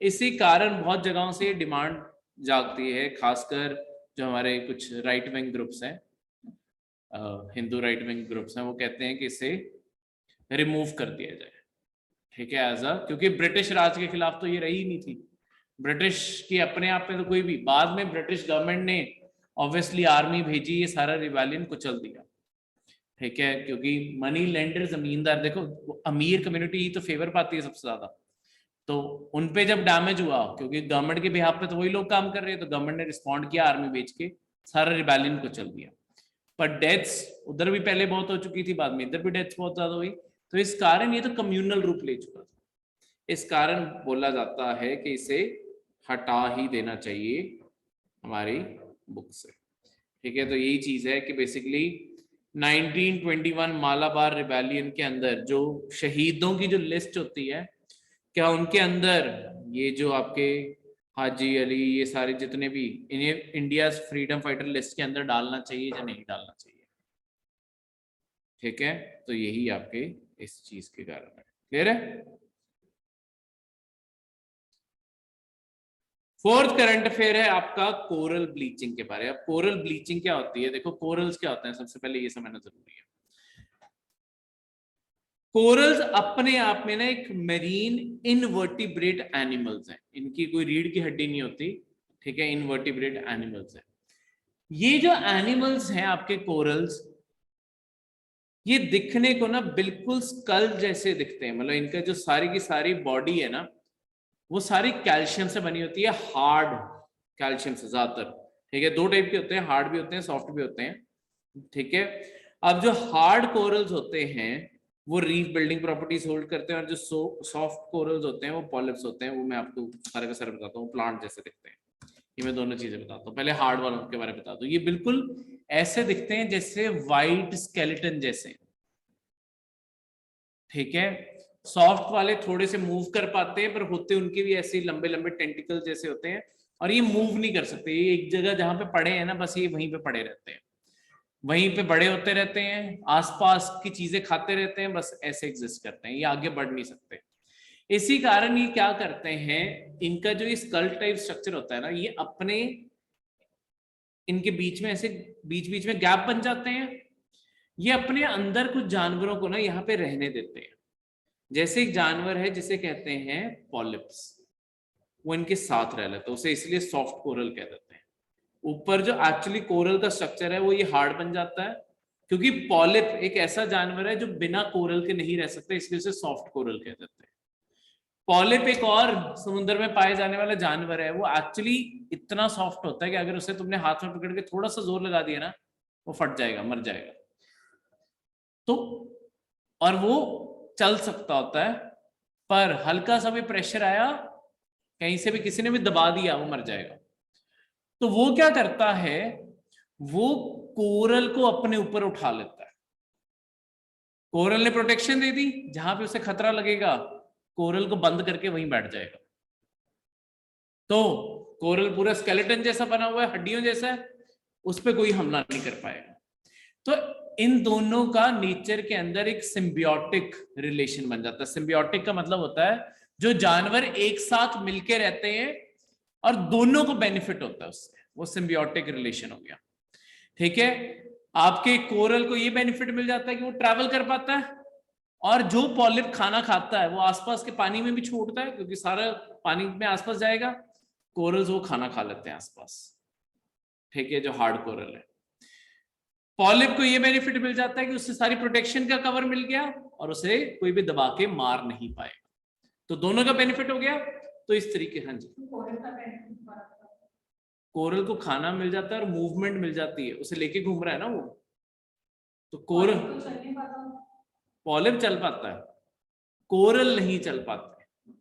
इसी कारण बहुत जगहों से डिमांड जागती है, खासकर जो हमारे कुछ राइट विंग ग्रुप्स हैं, हिंदू राइट विंग ग्रुप्स हैं, वो कहते हैं कि इसे रिमूव कर दिया जाए, ठीक है, एज अ, क्योंकि ब्रिटिश राज के खिलाफ तो ये रही ही नहीं थी। ब्रिटिश की अपने आप में तो कोई भी, बाद में ब्रिटिश गवर्नमेंट ने ऑब्वियसली आर्मी भेजी, ये सारा रिबेलियन कुचल दिया, ठीक है। क्योंकि मनी लेंडर, जमींदार, देखो अमीर कम्युनिटी ही तो फेवर पाती है सबसे ज्यादा, तो उनपे जब डैमेज हुआ, क्योंकि गवर्नमेंट के बिहाफ पे तो वही लोग काम कर रहे हैं, तो गवर्नमेंट ने रिस्पॉन्ड किया आर्मी भेज के, सारा रिबेलियन को चल दिया। पर डेथ्स उधर भी पहले बहुत हो चुकी थी, बाद में इधर भी डेथ्स बहुत ज्यादा हुई, तो इस कारण ये तो कम्युनल रूप ले चुका था। इस कारण बोला जाता है कि इसे हटा ही देना चाहिए हमारी बुक से, ठीक है। तो यही चीज है कि बेसिकली 1921 मालाबार रिबेलियन के अंदर जो शहीदों की जो लिस्ट होती है, क्या उनके अंदर ये जो आपके हाजी अली, ये सारे जितने भी, इन्हें इंडिया फ्रीडम फाइटर लिस्ट के अंदर डालना चाहिए या नहीं डालना चाहिए, ठीक है। तो यही आपके इस चीज के कारण है। क्लियर है? फोर्थ करंट अफेयर है आपका कोरल ब्लीचिंग के बारे में। अब कोरल ब्लीचिंग क्या होती है, देखो कोरल्स क्या होते हैं, सबसे पहले ये समझना जरूरी है। कोरल्स अपने आप में ना एक मेरीन इनवर्टिब्रेट एनिमल्स हैं, इनकी कोई रीढ़ की हड्डी नहीं होती, ठीक है, इनवर्टिब्रेट एनिमल्स हैं। ये जो एनिमल्स हैं आपके कोरल्स, ये दिखने को ना बिल्कुल स्कल जैसे दिखते हैं, मतलब इनका जो सारी की सारी बॉडी है ना वो सारी कैल्शियम से बनी होती है, हार्ड कैल्शियम से ज्यादातर, ठीक है। दो टाइप के होते हैं, हार्ड भी होते हैं, सॉफ्ट भी होते हैं, ठीक है। अब जो हार्ड कोरल्स होते हैं वो रीफ बिल्डिंग प्रॉपर्टीज होल्ड करते हैं, और जो सॉफ्ट कोरल्स होते हैं वो पॉलिप्स होते हैं, वो मैं आपको सारे का सारे बताता हूँ, प्लांट जैसे दिखते हैं। ये मैं दोनों चीजें बताता हूँ, पहले हार्ड वालों के बारे में बता दूं। ये बिल्कुल ऐसे दिखते हैं जैसे वाइट स्केलेटन जैसे, ठीक है। सॉफ्ट वाले थोड़े से मूव कर पाते हैं, पर होते उनके भी ऐसे लंबे लंबे टेंटिकल जैसे होते हैं, और ये मूव नहीं कर सकते, ये एक जगह जहां पे पड़े हैं ना बस ये वहीं पे पड़े रहते हैं, वहीं पे बड़े होते रहते हैं, आसपास की चीजें खाते रहते हैं, बस ऐसे एग्जिस्ट करते हैं, ये आगे बढ़ नहीं सकते। इसी कारण ये क्या करते हैं, इनका जो ये स्कल टाइप स्ट्रक्चर होता है ना, ये अपने इनके बीच में ऐसे बीच बीच में गैप बन जाते हैं, ये अपने अंदर कुछ जानवरों को ना यहाँ पे रहने देते हैं। जैसे एक जानवर है जिसे कहते हैं पॉलिप्स, वो इनके साथ रह लेता है, उसे इसलिए सॉफ्ट कोरल कह देते हैं। ऊपर जो एक्चुअली कोरल का स्ट्रक्चर है वो ये हार्ड बन जाता है, क्योंकि पॉलिप एक ऐसा जानवर है जो बिना कोरल के नहीं रह सकता, इसलिए उसे सॉफ्ट कोरल कह देते हैं। पॉलिप एक और समुद्र में पाए जाने वाला जानवर है, वो एक्चुअली इतना सॉफ्ट होता है कि अगर उसे तुमने हाथ में पकड़ के थोड़ा सा जोर लगा दिया ना, वो फट जाएगा, मर जाएगा। तो और वो चल सकता होता है, पर हल्का सा भी प्रेशर आया, कहीं से भी किसी ने भी दबा दिया, वो मर जाएगा। तो वो क्या करता है, वो कोरल को अपने ऊपर उठा लेता है। कोरल ने प्रोटेक्शन दे दी, जहां पे उसे खतरा लगेगा कोरल को बंद करके वहीं बैठ जाएगा। तो कोरल पूरा स्केलेटन जैसा बना हुआ है, हड्डियों जैसा है, उस पर कोई हमला नहीं कर पाएगा। तो इन दोनों का नेचर के अंदर एक सिम्बियोटिक रिलेशन बन जाता है। सिम्बियोटिक का मतलब होता है जो जानवर एक साथ मिलके रहते हैं और दोनों को बेनिफिट होता है उससे, वो सिम्बियोटिक रिलेशन हो गया, ठीक है। आपके कोरल को ये बेनिफिट मिल जाता है कि वो ट्रैवल कर पाता है, और जो पॉलिप खाना खाता है वो आसपास के पानी में भी छोड़ता है, क्योंकि सारा पानी में आसपास जाएगा, कोरल्स वो खाना खा लेते हैं आसपास, ठीक है, जो हार्ड कोरल है। पॉलिप को ये बेनिफिट मिल जाता है कि उससे सारी प्रोटेक्शन का कवर मिल गया, और उसे कोई भी दबा के मार नहीं पाएगा, तो दोनों का बेनिफिट हो गया। तो इस तरीके, हाँ जी, कोरल को खाना मिल जाता है और मूवमेंट मिल जाती है, उसे लेके घूम रहा है ना वो, तो कोरल, पॉलिप चल पाता है, कोरल नहीं चल पाता है।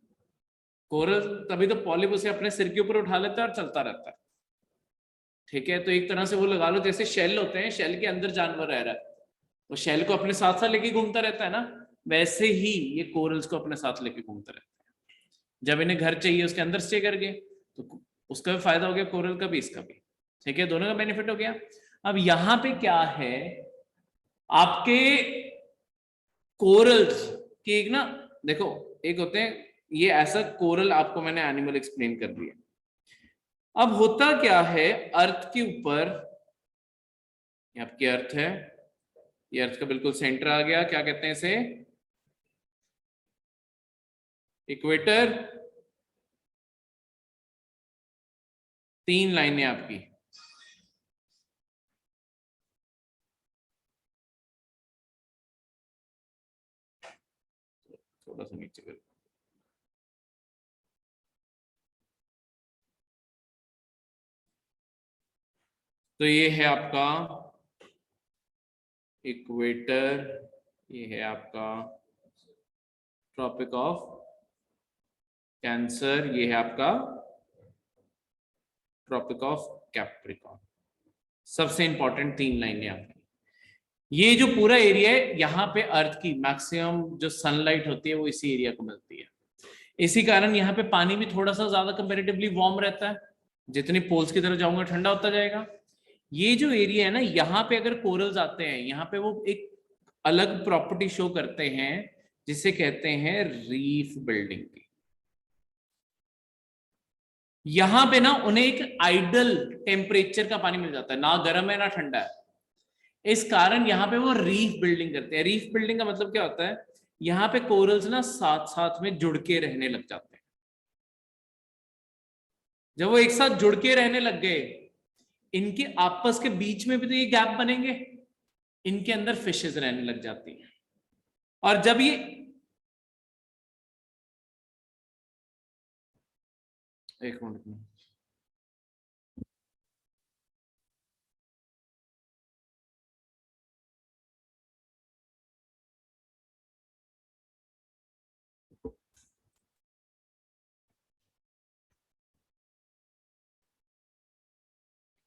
कोरल तभी तो पॉलिप उसे अपने सिर के ऊपर उठा लेता है और चलता रहता है, ठीक है। तो एक तरह से वो लगा लो जैसे शेल होते हैं, शेल के अंदर जानवर रह रहा है, वो शेल को अपने साथ साथ लेके घूमता रहता है ना, वैसे ही ये कोरल्स को अपने साथ लेके घूमता रहता है। जब इन्हें घर चाहिए उसके अंदर स्टे कर गए, तो उसका भी फायदा हो गया, कोरल का भी इसका भी, ठीक है, दोनों का बेनिफिट हो गया। अब यहाँ पे क्या है, आपके कोरल्स की एक ना, देखो एक होते हैं ये ऐसा कोरल, आपको मैंने एनिमल एक्सप्लेन कर दिया। अब होता क्या है, अर्थ के ऊपर, आपकी अर्थ है, ये अर्थ का बिल्कुल सेंटर आ गया, क्या कहते हैं इसे, इक्वेटर। 3 लाइनें आपकी, थोड़ा सा नीचे कर, तो ये है आपका इक्वेटर, ये है आपका ट्रॉपिक ऑफ कैंसर, ये है आपका ट्रॉपिक ऑफ कैप्रिकॉर्न। सबसे इंपॉर्टेंट 3 लाइनें आपकी। ये जो पूरा एरिया है, यहाँ पे अर्थ की मैक्सिमम जो सनलाइट होती है वो इसी एरिया को मिलती है, इसी कारण यहाँ पे पानी भी थोड़ा सा ज्यादा कंपैरेटिवली वार्म रहता है, जितनी पोल्स की तरफ जाऊंगा ठंडा होता जाएगा। ये जो एरिया है ना, यहाँ पे अगर कोरल्स आते हैं, यहाँ पे वो एक अलग प्रॉपर्टी शो करते हैं जिसे कहते हैं रीफ बिल्डिंग की। यहां पे ना उन्हें एक आइडल टेम्परेचर का पानी मिल जाता है, ना गर्म है ना ठंडा है। इस कारण यहाँ पे वो रीफ बिल्डिंग करते हैं। रीफ बिल्डिंग का मतलब क्या होता है, यहाँ पे कोरल्स ना साथ साथ में जुड़ के रहने लग जाते हैं। जब वो एक साथ जुड़ के रहने लग गए, इनके आपस के बीच में भी तो ये गैप बनेंगे, इनके अंदर फिशेज रहने लग जाती हैं। और जब ये एक मिनट में,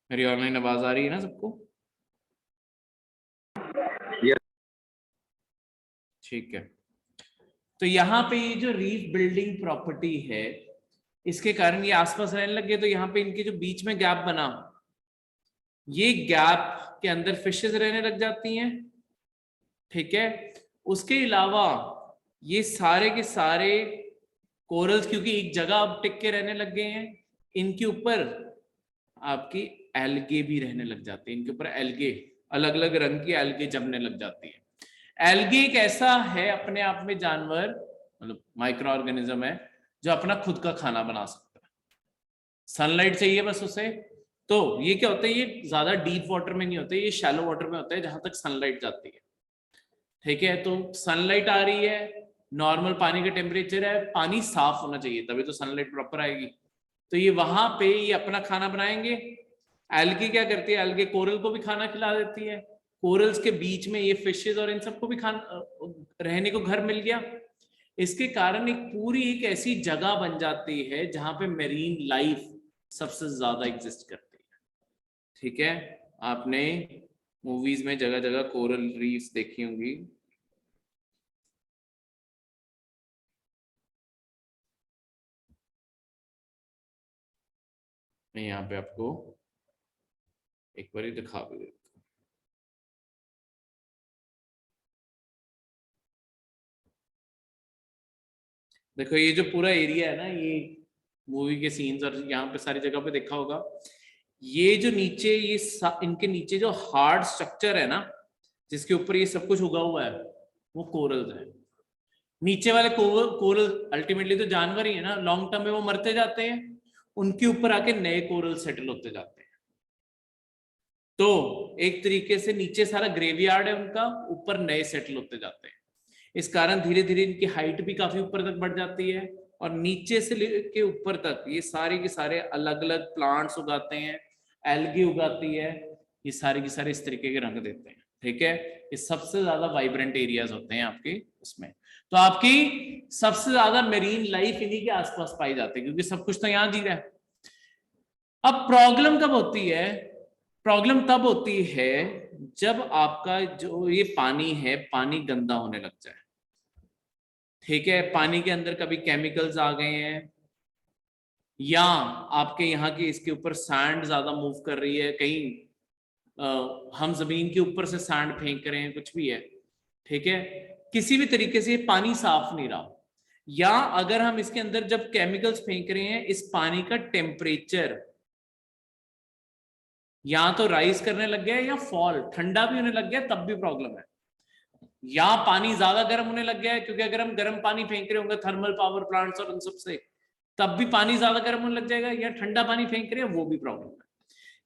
मेरी ऑनलाइन आवाज आ रही है ना सबको? ठीक है। तो यहाँ पे ये जो रीफ बिल्डिंग प्रॉपर्टी है, इसके कारण ये आसपास रहने लगे, तो यहाँ पे इनके जो बीच में गैप बना, ये गैप के अंदर फिशेज रहने लग जाती हैं। ठीक है। उसके अलावा ये सारे के सारे कोरल्स, क्योंकि एक जगह अब टिक के रहने लग गए हैं, इनके ऊपर आपकी एल्गे भी रहने लग जाते हैं। इनके ऊपर एल्गे, अलग अलग रंग की एल्गे जमने लग जाती है। एल्गे एक ऐसा है अपने आप में जानवर, मतलब माइक्रो ऑर्गेनिज्म है, जो अपना खुद का खाना बना सकता है। सनलाइट चाहिए बस उसे। तो ये क्या होता है, ये ज्यादा डीप वाटर में नहीं होते, ये शैलो वाटर में होता है जहां तक सनलाइट जाती है। ठीक है। तो सनलाइट आ रही है, नॉर्मल पानी का टेम्परेचर है, पानी साफ होना चाहिए तभी तो सनलाइट प्रॉपर आएगी। तो ये वहां पे ये अपना खाना बनाएंगे। एल्गी क्या करती है, एल्गे कोरल को भी खाना खिला देती है। कोरल्स के बीच में ये फिशेज और इन सबको भी खाना, रहने को घर मिल गया। इसके कारण एक पूरी एक ऐसी जगह बन जाती है जहां पे मेरीन लाइफ सबसे ज्यादा एग्जिस्ट करती है। ठीक है। आपने मूवीज में जगह जगह कोरल रीफ्स देखी होंगी। मैं यहाँ पे आपको एक बार दिखा भी देता हूँ। देखो ये जो पूरा एरिया है ना, ये मूवी के सीन्स और यहाँ पे सारी जगह पे देखा होगा। ये जो नीचे ये इनके नीचे जो हार्ड स्ट्रक्चर है ना, जिसके ऊपर ये सब कुछ उगा हुआ है, वो कोरल्स है। नीचे वाले कोरल अल्टीमेटली तो जानवर ही है ना, लॉन्ग टर्म में वो मरते जाते हैं, उनके ऊपर आके नए कोरल सेटल होते जाते हैं। तो एक तरीके से नीचे सारा ग्रेवयार्ड है उनका, ऊपर नए सेटल होते जाते हैं। इस कारण धीरे धीरे इनकी हाइट भी काफी ऊपर तक बढ़ जाती है, और नीचे से लेके ऊपर तक ये सारे के सारे अलग अलग प्लांट्स उगाते हैं, एल्गी उगाती है। ये सारे के सारे इस तरीके के रंग देते हैं। ठीक है। ये सबसे ज्यादा वाइब्रेंट एरियाज होते हैं आपके उसमें। तो आपकी सबसे ज्यादा मेरीन लाइफ इन्हीं के आसपास पाई जाती है, क्योंकि सब कुछ तो यहाँ जी रहा है। अब प्रॉब्लम कब होती है, प्रॉब्लम तब होती है जब आपका जो ये पानी है, पानी गंदा होने लग जाए। ठीक है। पानी के अंदर कभी केमिकल्स आ गए हैं, या आपके यहाँ की इसके ऊपर सैंड ज्यादा मूव कर रही है, कहीं हम जमीन के ऊपर से सैंड फेंक रहे हैं, कुछ भी है। ठीक है। किसी भी तरीके से ये पानी साफ नहीं रहा, या अगर हम इसके अंदर जब केमिकल्स फेंक रहे हैं, इस पानी का टेम्परेचर या तो राइज करने लग गया या फॉल, ठंडा भी होने लग गया, तब भी प्रॉब्लम है। या पानी ज्यादा गर्म होने लग गया है, क्योंकि अगर हम गर्म पानी फेंक रहे होंगे थर्मल पावर प्लांट्स और उन सब से, तब भी पानी ज्यादा गर्म होने लग जाएगा, या ठंडा पानी फेंक रहे हैं, वो भी प्रॉब्लम है।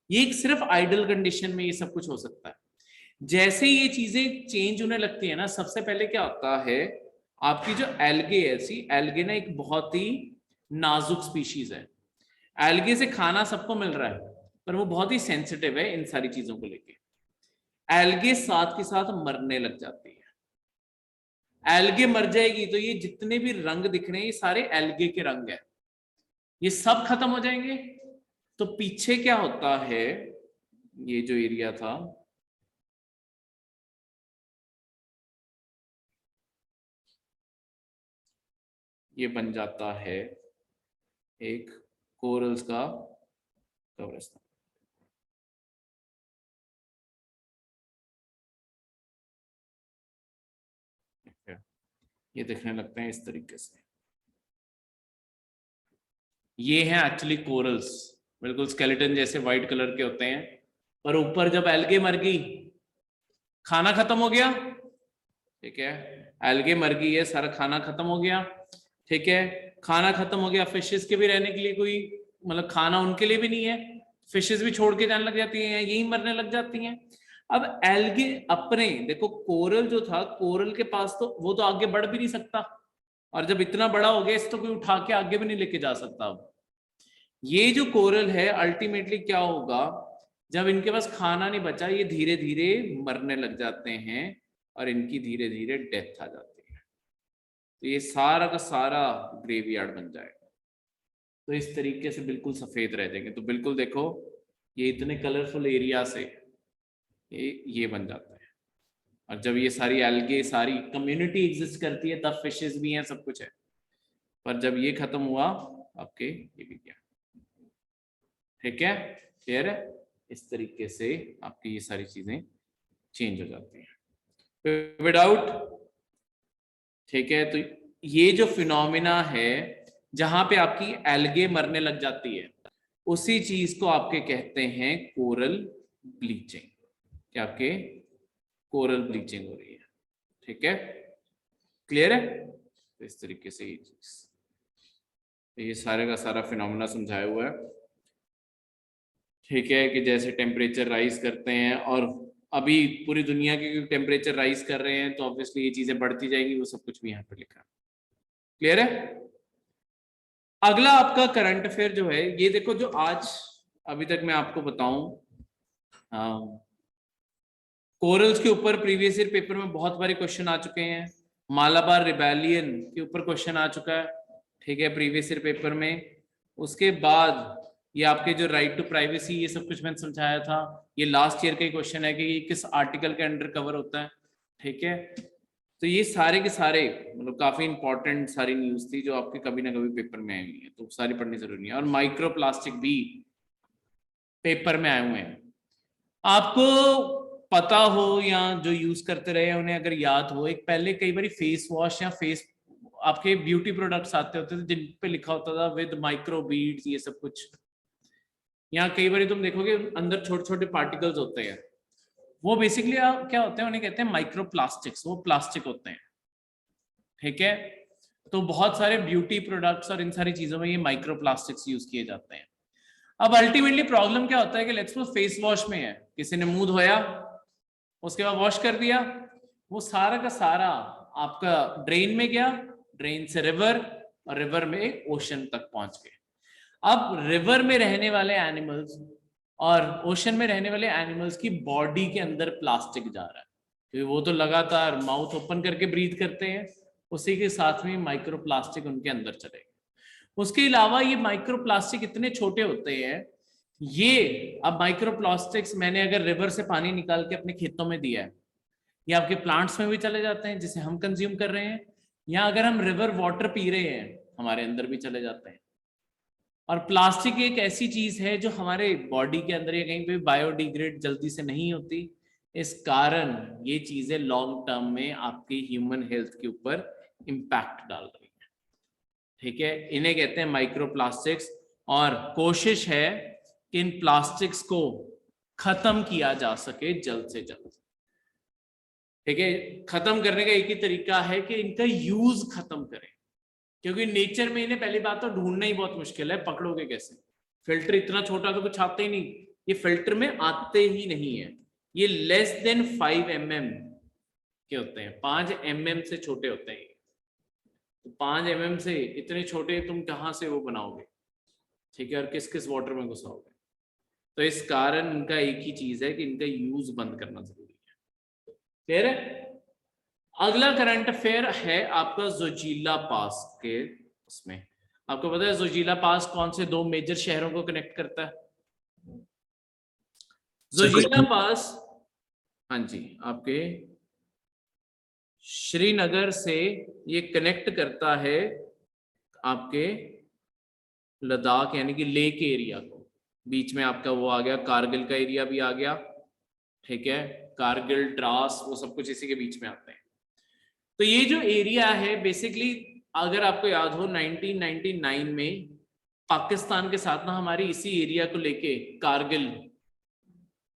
ये एक सिर्फ आइडल कंडीशन में ये सब कुछ हो सकता है। जैसे ये चीजें चेंज होने लगती है ना, सबसे पहले क्या होता है, आपकी जो एल्गे है, सी एल्गे ना एक बहुत ही नाजुक स्पीशीज है। एल्गे से खाना सबको मिल रहा है, पर वो बहुत ही सेंसिटिव है इन सारी चीजों को लेके। एल्गे साथ के साथ मरने लग जाती है। एल्गे मर जाएगी तो ये जितने भी रंग दिख रहे हैं, ये सारे एल्गे के रंग है, ये सब खत्म हो जाएंगे। तो पीछे क्या होता है, ये जो एरिया था, ये बन जाता है एक कोरल्स का कब्रिस्तान। ये दिखने लगते हैं इस तरीके से। ये हैं एक्चुअली कोरल्स, बिल्कुल स्केलेटन जैसे व्हाइट कलर के होते हैं, पर ऊपर जब एल्गे मर गई, खाना खत्म हो गया, ठीक है, एल्गे मर गई है, सारा खाना खत्म हो गया, ठीक है, खाना खत्म हो गया, फिशेस के भी रहने के लिए कोई मतलब खाना उनके लिए भी नहीं है, फिशेस भी छोड़ के जाने लग जाती हैं, यही मरने लग जाती हैं। अब एल्गे अपने देखो, कोरल जो था, कोरल के पास तो वो तो आगे बढ़ भी नहीं सकता, और जब इतना बड़ा हो गया, इस तो कोई उठा के आगे भी नहीं लेके जा सकता। अब ये जो कोरल है अल्टीमेटली क्या होगा, जब इनके पास खाना नहीं बचा, ये धीरे धीरे मरने लग जाते हैं और इनकी धीरे धीरे डेथ आ जाती है, तो ये सारा का सारा ग्रेवयार्ड बन जाएगा। तो इस तरीके से बिल्कुल सफेद रह जाएंगे। तो बिल्कुल देखो, ये इतने कलरफुल एरिया से ये बन जाता है, और जब ये सारी एल्गे, सारी कम्युनिटी एग्जिस्ट करती है, तब फिशेस भी हैं, सब कुछ है, पर जब ये खत्म हुआ, आपके ये भी क्या, ठीक है, क्लियर है। इस तरीके से आपकी ये सारी चीजें चेंज हो जाती हैं विदाउट, ठीक है। तो ये जो फिनोमिना है जहां पे आपकी एल्गे मरने लग जाती है, उसी चीज को आपके कहते हैं कोरल ब्लीचिंग, क्या आपके कोरल ब्लीचिंग हो रही है, ठीक है, क्लियर है। तो इस तरीके से ये चीज, ये सारे का सारा फिनोमिना समझाया हुआ है, ठीक है, कि जैसे टेम्परेचर राइज करते हैं, और अभी पूरी दुनिया के टेम्परेचर राइज कर रहे हैं, तो ऑब्वियसली ये चीजें बढ़ती जाएगी, वो सब कुछ भी यहाँ पर लिखा है, क्लियर है। अगला आपका करंट अफेयर जो है, ये देखो, जो आज अभी तक मैं आपको बताऊं, कोरल्स के ऊपर प्रीवियस ईयर पेपर में बहुत बारी क्वेश्चन आ चुके हैं, मालाबार रिबेलियन के ऊपर क्वेश्चन आ चुका है, ठीक है, प्रीवियस ईयर पेपर में। उसके बाद ये आपके जो राइट टू प्राइवेसी, ये सब कुछ मैंने समझाया था, ये लास्ट ईयर का ही क्वेश्चन है कि ये किस आर्टिकल के अंडर कवर होता है, ठीक है। तो ये सारे के सारे मतलब काफी इंपॉर्टेंट सारी न्यूज थी, जो आपके कभी ना कभी पेपर में आई हुई है, तो सारी पढ़नी जरूरी है। और माइक्रो प्लास्टिक भी पेपर में आए हुए हैं, आपको पता हो या जो यूज करते रहे उन्हें अगर याद हो, एक पहले कई बार फेस वॉश या फेस आपके ब्यूटी प्रोडक्ट्स आते होते थे जिन पे लिखा होता था विद माइक्रो बीड्स, ये सब कुछ। यहाँ कई बार तुम देखोगे अंदर छोटे छोटे पार्टिकल्स होते हैं, वो बेसिकली क्या होते हैं, उन्हें कहते हैं माइक्रो प्लास्टिक्स, वो प्लास्टिक होते हैं, ठीक है। तो बहुत सारे ब्यूटी प्रोडक्ट्स और इन सारी चीजों में ये माइक्रो प्लास्टिक्स यूज किए जाते हैं। अब अल्टीमेटली प्रॉब्लम क्या होता है कि लेट्स सपोज फेस वॉश में है, किसी ने मुंह धोया, उसके बाद वॉश कर दिया, वो सारा का सारा आपका ड्रेन में गया, ड्रेन से रिवर, और रिवर में ओशन तक पहुंच गए। अब रिवर में रहने वाले एनिमल्स और ओशन में रहने वाले एनिमल्स की बॉडी के अंदर प्लास्टिक जा रहा है, क्योंकि वो तो लगातार माउथ ओपन करके ब्रीथ करते हैं, उसी के साथ में माइक्रो प्लास्टिक उनके अंदर चलेगा। उसके अलावा ये माइक्रो प्लास्टिक इतने छोटे होते हैं, ये अब माइक्रो प्लास्टिक्स मैंने अगर रिवर से पानी निकाल के अपने खेतों में दिया है, या आपके प्लांट्स में भी चले जाते हैं जिसे हम कंज्यूम कर रहे हैं, या अगर हम रिवर वाटर पी रहे हैं हमारे अंदर भी चले जाते हैं। और प्लास्टिक एक ऐसी चीज है जो हमारे बॉडी के अंदर या कहीं पे बायोडिग्रेड जल्दी से नहीं होती, इस कारण ये चीजें लॉन्ग टर्म में आपकी ह्यूमन हेल्थ के ऊपर इंपैक्ट डाल रही है, ठीक है। इन्हें कहते हैं माइक्रो प्लास्टिक्स, और कोशिश है कि इन प्लास्टिक्स को खत्म किया जा सके जल्द से जल्द, ठीक है। खत्म करने का एक ही तरीका है कि इनका यूज खत्म करें, क्योंकि नेचर में इन्हें पहली बात तो ढूंढना ही बहुत मुश्किल है, पकड़ोगे कैसे, फिल्टर इतना छोटा तो कुछ आता ही नहीं, ये फिल्टर में आते ही नहीं है, ये लेस देन 5 mm के होते हैं, 5 mm से छोटे होते हैं, तो 5 mm से इतने छोटे तुम कहां से वो बनाओगे, ठीक है, और किस किस वाटर में घुसाओगे। तो इस कारण इनका एक ही चीज है कि इनका यूज बंद करना जरूरी है, क्लियर है। अगला करंट अफेयर है आपका जोजिला पास के, उसमें आपको पता है जोजिला पास कौन से 2 मेजर शहरों को कनेक्ट करता है? जोजिला पास, हाँ जी, आपके श्रीनगर से ये कनेक्ट करता है आपके लद्दाख यानी कि लेक एरिया को, बीच में आपका वो आ गया, कारगिल का एरिया भी आ गया, ठीक है, कारगिल, द्रास, वो सब कुछ इसी के बीच में आते हैं। तो ये जो एरिया है बेसिकली, अगर आपको याद हो 1999 में पाकिस्तान के साथ ना हमारी इसी एरिया को लेके कारगिल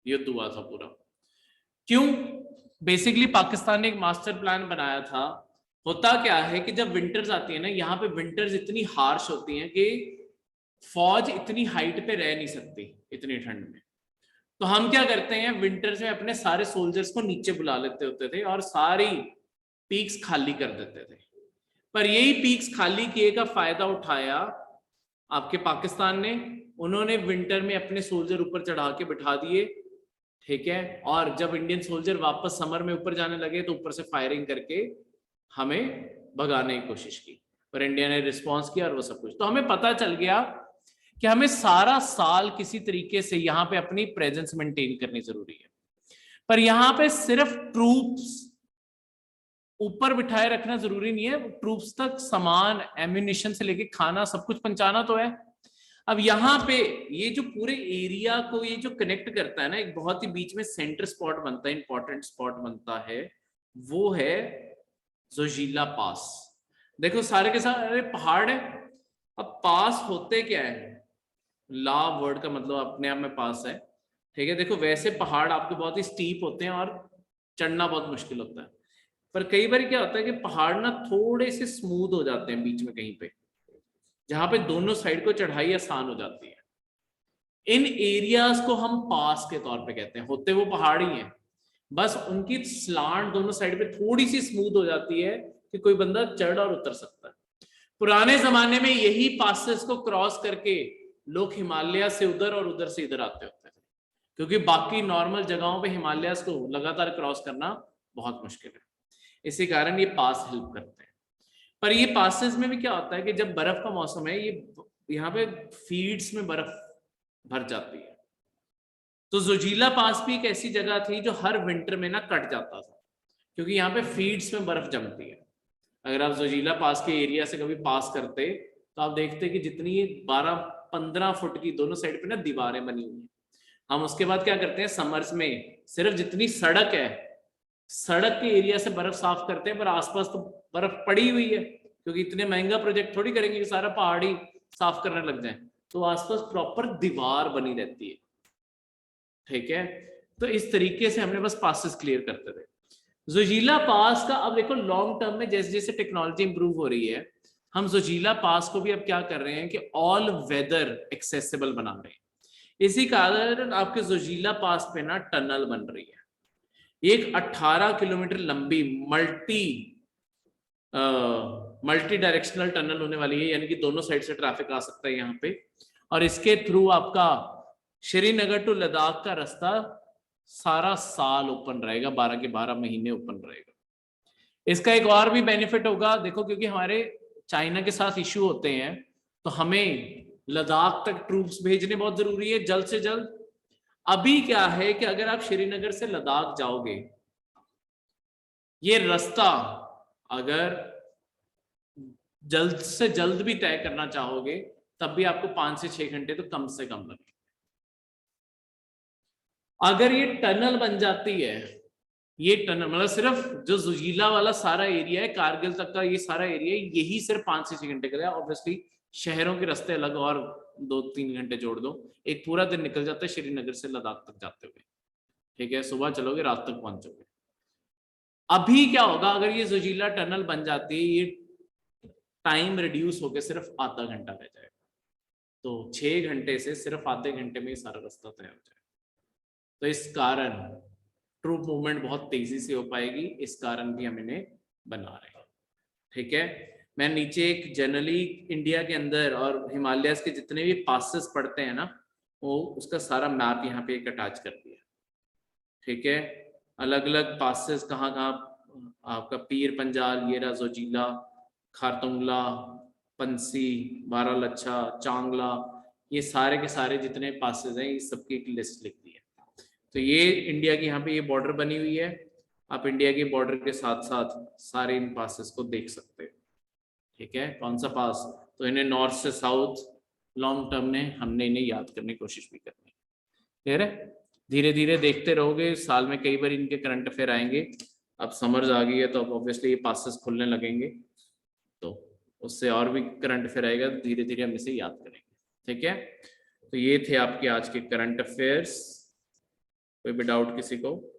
युद्ध हुआ था पूरा। क्यों? बेसिकली पाकिस्तान ने एक मास्टर प्लान बनाया था। होता क्या है कि जब विंटर्स आती है ना, यहाँ पे विंटर्स इतनी हार्श होती हैं कि फौज इतनी हाइट पे रह नहीं सकती इतनी ठंड में। तो हम क्या करते हैं, विंटर्स में अपने सारे सोल्जर्स को नीचे बुला लेते होते थे और सारी पीक्स खाली कर देते थे। पर यही पीक्स खाली किए का फायदा उठाया आपके पाकिस्तान ने। उन्होंने विंटर में अपने सोल्जर ऊपर चढ़ा के बिठा दिए, ठीक है। और जब इंडियन सोल्जर वापस समर में ऊपर जाने लगे तो ऊपर से फायरिंग करके हमें भगाने की कोशिश की, पर इंडिया ने रिस्पॉन्स किया और वो सब कुछ। तो हमें पता चल गया कि हमें सारा साल किसी तरीके से यहाँ पे अपनी प्रेजेंस मेंटेन करनी जरूरी है। पर यहाँ पे सिर्फ ट्रूप्स ऊपर बिठाए रखना जरूरी नहीं है, ट्रूप्स तक सामान, एम्यूनिशन से लेके खाना सब कुछ पहुंचाना तो है। अब यहाँ पे ये जो पूरे एरिया को ये जो कनेक्ट करता है ना, एक बहुत ही बीच में सेंटर स्पॉट बनता है, इंपॉर्टेंट स्पॉट बनता है, वो है जोजिला पास। देखो सारे के सारे पहाड़ है। अब पास होते क्या है, ला वर्ड का मतलब अपने आप में पास है, ठीक है। देखो वैसे पहाड़ आपके बहुत ही स्टीप होते हैं और चढ़ना बहुत मुश्किल होता है, पर कई बार क्या होता है कि पहाड़ ना थोड़े से स्मूथ हो जाते हैं बीच में कहीं पे, जहां पे दोनों साइड को चढ़ाई आसान हो जाती है। इन एरियाज को हम पास के तौर पे कहते हैं। होते वो पहाड़ ही हैं, बस उनकी स्लांट दोनों साइड पे थोड़ी सी स्मूथ हो जाती है कि कोई बंदा चढ़ और उतर सकता है। पुराने जमाने में यही पासेस को क्रॉस करके लोग हिमालय से उधर और उधर से इधर आते होते थे, क्योंकि बाकी नॉर्मल जगहों पे हिमालय को लगातार क्रॉस करना बहुत मुश्किल है। इसी कारण ये पास हेल्प करते हैं। पर ये पासेस में भी क्या होता है कि जब बर्फ का मौसम है, ये यहाँ पे फीड्स में बर्फ भर जाती है। तो जोजिला पास भी एक ऐसी जगह थी जो हर विंटर में ना कट जाता था, क्योंकि यहाँ पे फीड्स में बर्फ जमती है। अगर आप जोजिला पास के एरिया से कभी पास करते तो आप देखते कि जितनी 12-15 फुट की दोनों साइड पे ना दीवारें बनी हुई हैं। हम उसके बाद क्या करते हैं, समर्स में सिर्फ जितनी सड़क है, सड़क के एरिया से बर्फ साफ करते हैं, पर आसपास तो बर्फ पड़ी हुई है, क्योंकि इतने महंगा प्रोजेक्ट थोड़ी करेंगे कि सारा पहाड़ी साफ करने लग जाए। तो आसपास प्रॉपर दीवार बनी रहती है, ठीक है। तो इस तरीके से हमने बस पासेस क्लियर करते थे। जोजिला पास का अब देखो लॉन्ग टर्म में जैसे जैसे टेक्नोलॉजी इंप्रूव हो रही है, हम जोजिला पास को भी अब क्या कर रहे हैं कि ऑल वेदर एक्सेसिबल बना रहे हैं। इसी कारण आपके जोजिला पास पे ना टनल बन रही है, एक 18 किलोमीटर लंबी मल्टी डायरेक्शनल टनल होने वाली है, यानी कि दोनों साइड से ट्रैफिक आ सकता है यहाँ पे। और इसके थ्रू आपका श्रीनगर टू लद्दाख का रास्ता सारा साल ओपन रहेगा, 12 के 12 महीने ओपन रहेगा। इसका एक और भी बेनिफिट होगा, देखो क्योंकि हमारे चाइना के साथ इश्यू होते हैं, तो हमें लद्दाख तक ट्रूप्स भेजने बहुत जरूरी है जल्द से जल्द। अभी क्या है कि अगर आप श्रीनगर से लद्दाख जाओगे, ये रास्ता अगर जल्द से जल्द भी तय करना चाहोगे तब भी आपको 5 से 6 घंटे तो कम से कम लगेंगे। अगर ये टनल बन जाती है, ये टनल मतलब सिर्फ जो जोजिला वाला सारा एरिया है, कारगिल तक का ये सारा एरिया, यही सिर्फ 5 से 6 घंटे का है। ऑब्वियसली शहरों के रास्ते अलग और 2-3 घंटे जोड़ दो, एक पूरा दिन निकल जाता है श्रीनगर से लद्दाख तक जाते हुए, ठीक है। सुबह चलोगे रात तक पहुंचोगे। अभी क्या होगा, अगर ये जोजिला टनल बन जाती है, ये टाइम रिड्यूस होकर सिर्फ आधा घंटा रह जाएगा। तो 6 घंटे से सिर्फ आधे घंटे में सारा रास्ता तय हो जाएगा। तो इस कारण ट्रूप मूवमेंट बहुत तेजी से हो पाएगी, इस कारण भी हम इन्हें बना रहे हैं, ठीक है। मैं नीचे एक जनरली इंडिया के अंदर और हिमालयस के जितने भी पासेस पड़ते हैं ना, वो उसका सारा मैप यहाँ पे एक अटैच कर दिया, ठीक है। अलग अलग पासेस कहाँ कहाँ आपका पीर पंजाल, येरा, जोजिला, खारतुंगला, पंसी, बारालच्छा, चांगला, ये सारे के सारे जितने पासेस हैं, इस सबकी एक लिस्ट लिख दी है। तो ये इंडिया की यहाँ पे ये बॉर्डर बनी हुई है। आप इंडिया के बॉर्डर के साथ साथ सारे इन पासेस को देख सकते हैं, ठीक है। कौन सा पास, तो इन्हें नॉर्थ से साउथ लॉन्ग टर्म में हमने इन्हें याद करने की कोशिश भी करनी है, क्लियर है। धीरे धीरे देखते रहोगे, साल में कई बार इनके करंट अफेयर आएंगे। अब समर्स आ गई है तो अब ऑब्वियसली ये पासेस खुलने लगेंगे, तो उससे और भी करंट अफेयर आएगा, धीरे धीरे हम इसे याद करेंगे। ठीक है, तो ये थे आपके आज के करंट अफेयर्स। कोई भी डाउट किसी को?